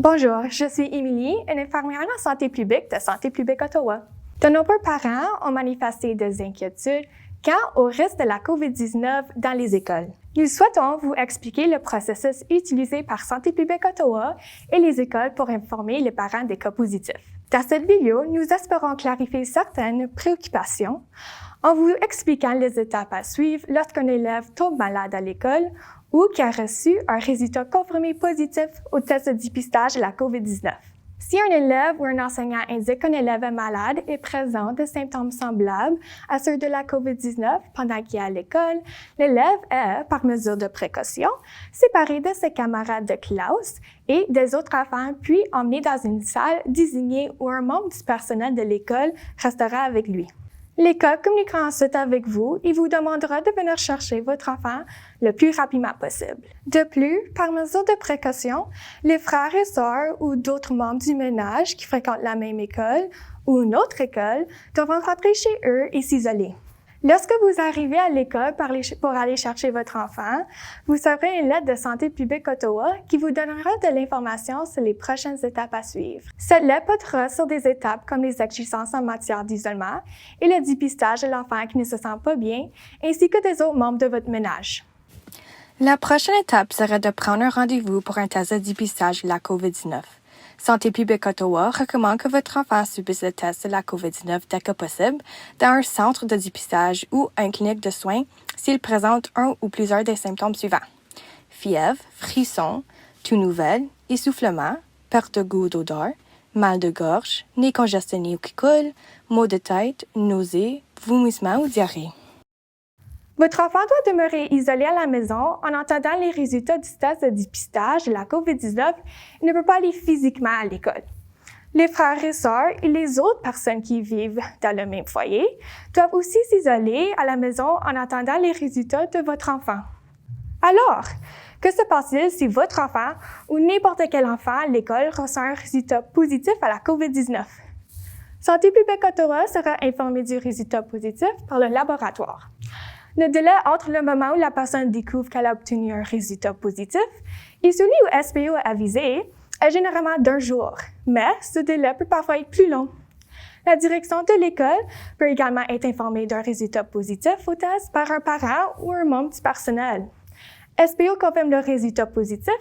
Bonjour, je suis Émilie, une infirmière en santé publique de Santé publique Ottawa. De nombreux parents ont manifesté des inquiétudes quant au risque de la COVID-19 dans les écoles. Nous souhaitons vous expliquer le processus utilisé par Santé publique Ottawa et les écoles pour informer les parents des cas positifs. Dans cette vidéo, nous espérons clarifier certaines préoccupations en vous expliquant les étapes à suivre lorsqu'un élève tombe malade à l'école ou qui a reçu un résultat confirmé positif au test de dépistage de la COVID-19. Si un élève ou un enseignant indique qu'un élève est malade et présente des symptômes semblables à ceux de la COVID-19 pendant qu'il est à l'école, l'élève est, par mesure de précaution, séparé de ses camarades de classe et des autres enfants, puis emmené dans une salle désignée où un membre du personnel de l'école restera avec lui. L'école communiquera ensuite avec vous et vous demandera de venir chercher votre enfant le plus rapidement possible. De plus, par mesure de précaution, les frères et sœurs ou d'autres membres du ménage qui fréquentent la même école ou une autre école devront rentrer chez eux et s'isoler. Lorsque vous arrivez à l'école pour aller chercher votre enfant, vous recevrez une lettre de Santé publique Ottawa qui vous donnera de l'information sur les prochaines étapes à suivre. Cette lettre portera sur des étapes comme les exigences en matière d'isolement et le dépistage de l'enfant qui ne se sent pas bien, ainsi que des autres membres de votre ménage. La prochaine étape serait de prendre un rendez-vous pour un test de dépistage de la COVID-19. Santé publique Ottawa recommande que votre enfant subisse le test de la COVID-19 dès que possible dans un centre de dépistage ou une clinique de soins s'il présente un ou plusieurs des symptômes suivants. Fièvre, frissons, toux nouvelle, essoufflement, perte de goût ou d'odeur, mal de gorge, nez congestionné ou qui coule, maux de tête, nausées, vomissements ou diarrhée. Votre enfant doit demeurer isolé à la maison en attendant les résultats du test de dépistage de la COVID-19 et ne peut pas aller physiquement à l'école. Les frères et sœurs et les autres personnes qui vivent dans le même foyer doivent aussi s'isoler à la maison en attendant les résultats de votre enfant. Alors, que se passe-t-il si votre enfant ou n'importe quel enfant à l'école reçoit un résultat positif à la COVID-19? Santé publique Ottawa sera informée du résultat positif par le laboratoire. Le délai entre le moment où la personne découvre qu'elle a obtenu un résultat positif et celui où SPO est avisé est généralement d'1 jour, mais ce délai peut parfois être plus long. La direction de l'école peut également être informée d'un résultat positif au test par un parent ou un membre du personnel. SPO confirme le résultat positif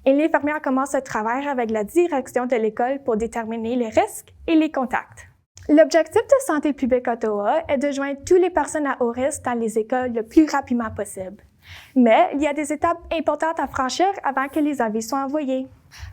et l'infirmière commence le travail avec la direction de l'école pour déterminer les risques et les contacts. L'objectif de Santé publique Ottawa est de joindre toutes les personnes à haut risque dans les écoles le plus rapidement possible. Mais il y a des étapes importantes à franchir avant que les avis soient envoyés.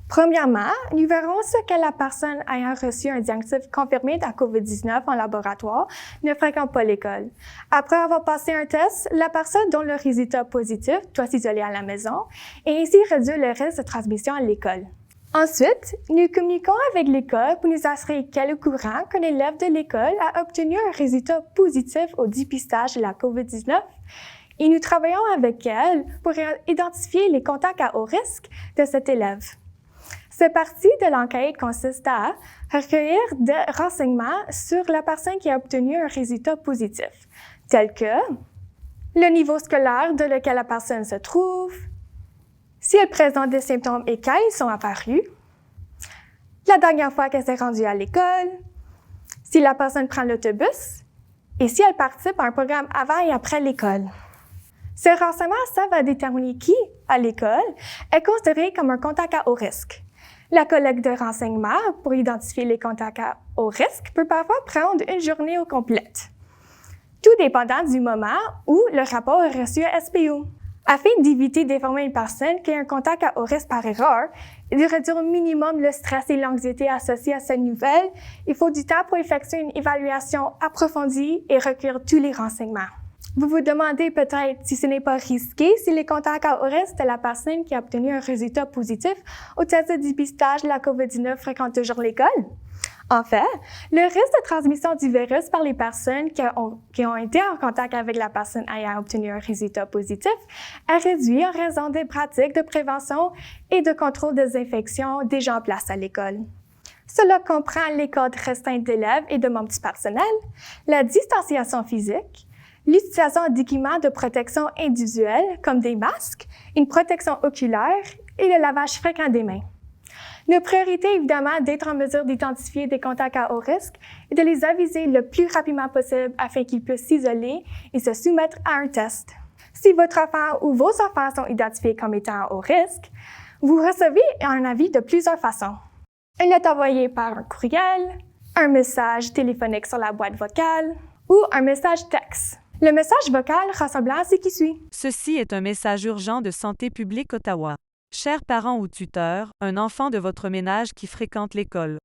Premièrement, nous verrons ce que la personne ayant reçu un diagnostic confirmé de la COVID-19 en laboratoire ne fréquente pas l'école. Après avoir passé un test, la personne dont le résultat positif doit s'isoler à la maison et ainsi réduire le risque de transmission à l'école. Ensuite, nous communiquons avec l'école pour nous assurer qu'elle est au courant qu'un élève de l'école a obtenu un résultat positif au dépistage de la COVID-19 et nous travaillons avec elle pour identifier les contacts à haut risque de cet élève. Cette partie de l'enquête consiste à recueillir des renseignements sur la personne qui a obtenu un résultat positif, tels que le niveau scolaire de lequel la personne se trouve, si elle présente des symptômes et quand ils sont apparus, la dernière fois qu'elle s'est rendue à l'école, si la personne prend l'autobus et si elle participe à un programme avant et après l'école. Ces renseignements servent à déterminer qui, à l'école, est considéré comme un contact à haut risque. La collecte de renseignements pour identifier les contacts à haut risque peut parfois prendre une journée au complète, tout dépendant du moment où le rapport est reçu à SPO. Afin d'éviter d'informer une personne qui a un contact à haut risque par erreur et de réduire au minimum le stress et l'anxiété associés à cette nouvelle, il faut du temps pour effectuer une évaluation approfondie et recueillir tous les renseignements. Vous vous demandez peut-être si ce n'est pas risqué si les contacts à haut risque de la personne qui a obtenu un résultat positif au test de dépistage de la COVID-19 fréquente toujours l'école? En fait, le risque de transmission du virus par les personnes qui ont été en contact avec la personne ayant obtenu un résultat positif est réduit en raison des pratiques de prévention et de contrôle des infections déjà en place à l'école. Cela comprend les cadres restreints d'élèves et de membres du personnel, la distanciation physique, l'utilisation d'équipements de protection individuelle comme des masques, une protection oculaire et le lavage fréquent des mains. Nos priorités, évidemment, d'être en mesure d'identifier des contacts à haut risque et de les aviser le plus rapidement possible afin qu'ils puissent s'isoler et se soumettre à un test. Si votre enfant ou vos enfants sont identifiés comme étant à haut risque, vous recevez un avis de plusieurs façons. Une lettre envoyée par un courriel, un message téléphonique sur la boîte vocale ou un message texte. Le message vocal ressemblant à ce qui suit. Ceci est un message urgent de Santé publique Ottawa. Chers parents ou tuteurs, un enfant de votre ménage qui fréquente l'école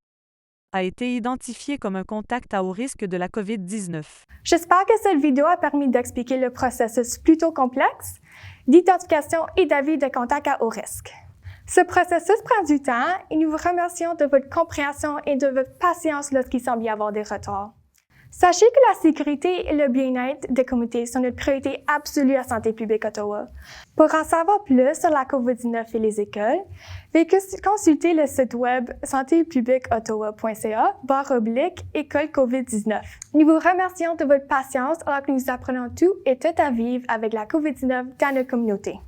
a été identifié comme un contact à haut risque de la COVID-19. J'espère que cette vidéo a permis d'expliquer le processus plutôt complexe d'identification et d'avis de contact à haut risque. Ce processus prend du temps et nous vous remercions de votre compréhension et de votre patience lorsqu'il semble y avoir des retards. Sachez que la sécurité et le bien-être des communautés sont notre priorité absolue à Santé publique Ottawa. Pour en savoir plus sur la COVID-19 et les écoles, veuillez consulter le site web santépubliqueottawa.ca/école COVID-19. Nous vous remercions de votre patience alors que nous apprenons tout et tout à vivre avec la COVID-19 dans nos communautés.